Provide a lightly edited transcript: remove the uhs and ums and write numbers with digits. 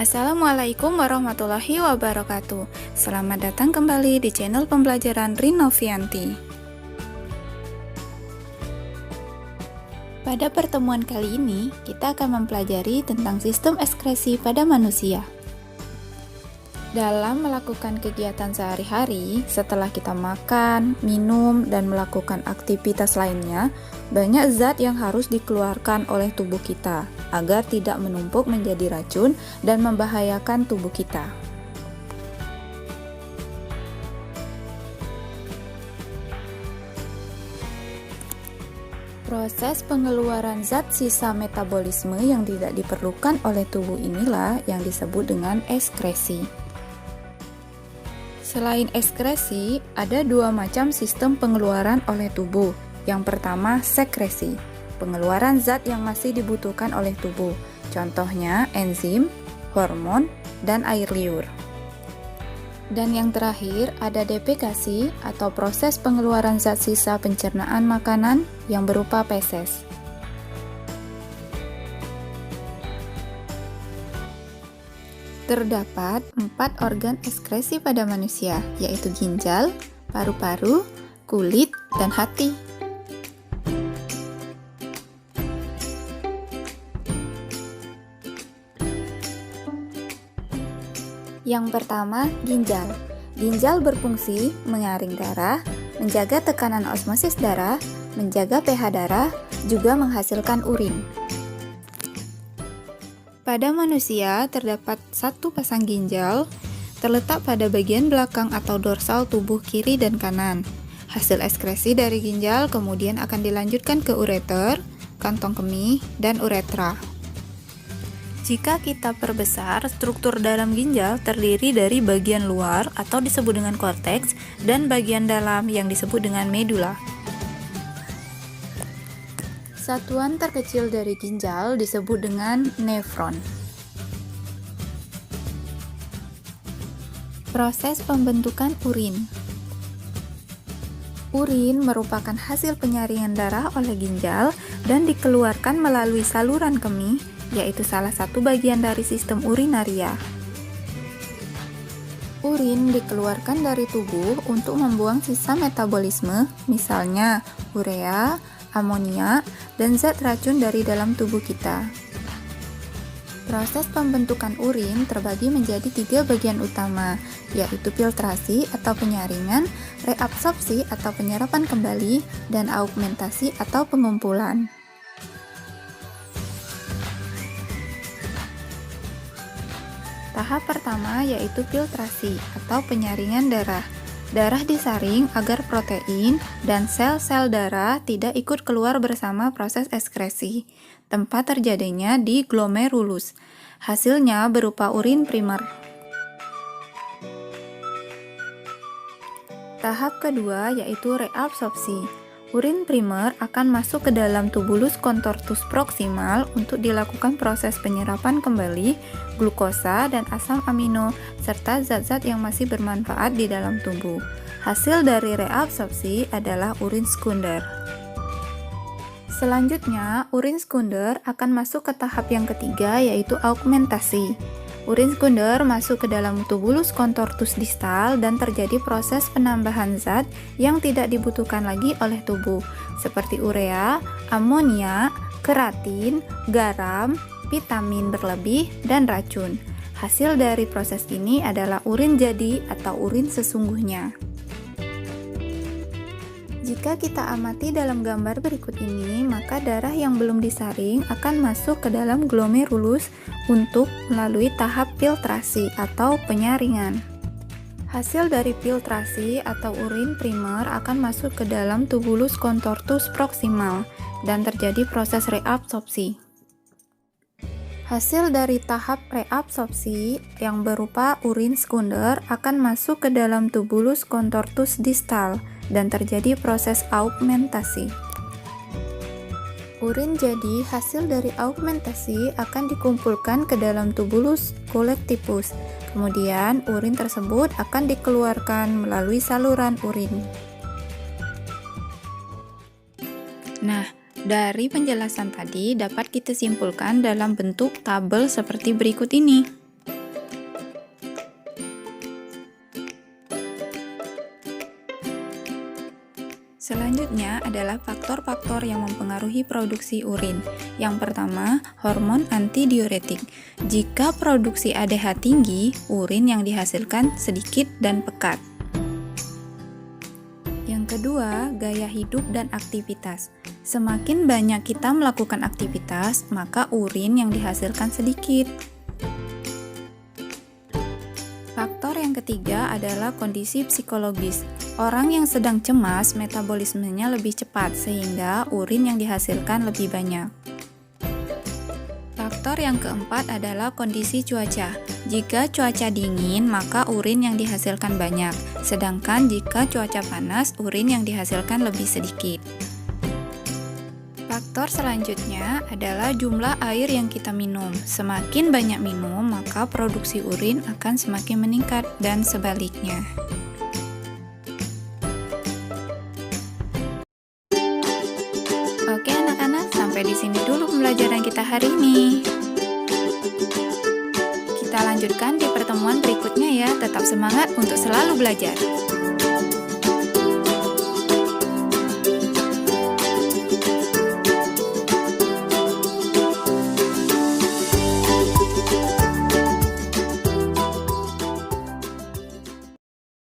Assalamualaikum warahmatullahi wabarakatuh. Selamat datang kembali di channel pembelajaran Rinovianti. Pada pertemuan kali ini, kita akan mempelajari tentang sistem ekskresi pada manusia. Dalam melakukan kegiatan sehari-hari, setelah kita makan, minum, dan melakukan aktivitas lainnya, banyak zat yang harus dikeluarkan oleh tubuh kita agar tidak menumpuk menjadi racun dan membahayakan tubuh kita. Proses pengeluaran zat sisa metabolisme yang tidak diperlukan oleh tubuh inilah yang disebut dengan ekskresi. Selain ekskresi, ada dua macam sistem pengeluaran oleh tubuh. Yang pertama, sekresi, pengeluaran zat yang masih dibutuhkan oleh tubuh. Contohnya, enzim, hormon, dan air liur. Dan yang terakhir, ada defekasi atau proses pengeluaran zat sisa pencernaan makanan yang berupa feses. Terdapat 4 organ ekskresi pada manusia, yaitu ginjal, paru-paru, kulit, dan hati. Yang pertama, ginjal. Ginjal berfungsi menyaring darah, menjaga tekanan osmosis darah, menjaga pH darah, juga menghasilkan urin. Pada manusia, terdapat satu pasang ginjal terletak pada bagian belakang atau dorsal tubuh kiri dan kanan. Hasil ekskresi dari ginjal kemudian akan dilanjutkan ke ureter, kantong kemih, dan uretra. Jika kita perbesar, struktur dalam ginjal terdiri dari bagian luar atau disebut dengan korteks dan bagian dalam yang disebut dengan medula. Satuan terkecil dari ginjal disebut dengan nefron. Proses pembentukan urin. Urin merupakan hasil penyaringan darah oleh ginjal dan dikeluarkan melalui saluran kemih, yaitu salah satu bagian dari sistem urinaria. Urin dikeluarkan dari tubuh untuk membuang sisa metabolisme, misalnya urea, amonia, dan zat racun dari dalam tubuh kita. Proses pembentukan urin terbagi menjadi 3 bagian utama, yaitu filtrasi atau penyaringan, reabsorpsi atau penyerapan kembali, dan augmentasi atau pengumpulan. Tahap pertama yaitu filtrasi atau penyaringan darah. Darah disaring agar protein dan sel-sel darah tidak ikut keluar bersama proses ekskresi. Tempat terjadinya di glomerulus. Hasilnya berupa urin primer. Tahap kedua yaitu reabsorpsi. Urin primer akan masuk ke dalam tubulus contortus proximal untuk dilakukan proses penyerapan kembali glukosa dan asam amino serta zat-zat yang masih bermanfaat di dalam tubuh. Hasil dari reabsorpsi adalah urin sekunder. Selanjutnya, urin sekunder akan masuk ke tahap yang ketiga yaitu augmentasi. Urin sekunder masuk ke dalam tubulus contortus distal dan terjadi proses penambahan zat yang tidak dibutuhkan lagi oleh tubuh, seperti urea, amonia, keratin, garam, vitamin berlebih, dan racun. Hasil dari proses ini adalah urin jadi atau urin sesungguhnya. Jika kita amati dalam gambar berikut ini, maka darah yang belum disaring akan masuk ke dalam glomerulus untuk melalui tahap filtrasi atau penyaringan. Hasil dari filtrasi atau urin primer akan masuk ke dalam tubulus contortus proximal dan terjadi proses reabsorpsi. Hasil dari tahap reabsorpsi yang berupa urin sekunder akan masuk ke dalam tubulus contortus distal dan terjadi proses augmentasi. Urin jadi hasil dari augmentasi akan dikumpulkan ke dalam tubulus colectivus. Kemudian urin tersebut akan dikeluarkan melalui saluran urin. Nah, dari penjelasan tadi dapat kita simpulkan dalam bentuk tabel seperti berikut ini. Selanjutnya adalah faktor-faktor yang mempengaruhi produksi urin. Yang pertama, hormon antidiuretik. Jika produksi ADH tinggi, urin yang dihasilkan sedikit dan pekat. Yang kedua, gaya hidup dan aktivitas. Semakin banyak kita melakukan aktivitas, maka urin yang dihasilkan sedikit. Faktor yang ketiga adalah kondisi psikologis. Orang yang sedang cemas, metabolismenya lebih cepat, sehingga urin yang dihasilkan lebih banyak. Faktor yang keempat adalah kondisi cuaca. Jika cuaca dingin, maka urin yang dihasilkan banyak, sedangkan jika cuaca panas, urin yang dihasilkan lebih sedikit. Faktor selanjutnya adalah jumlah air yang kita minum. Semakin banyak minum, maka produksi urin akan semakin meningkat dan sebaliknya. Oke anak-anak, sampai di sini dulu pembelajaran kita hari ini. Kita lanjutkan di pertemuan berikutnya ya. Tetap semangat untuk selalu belajar.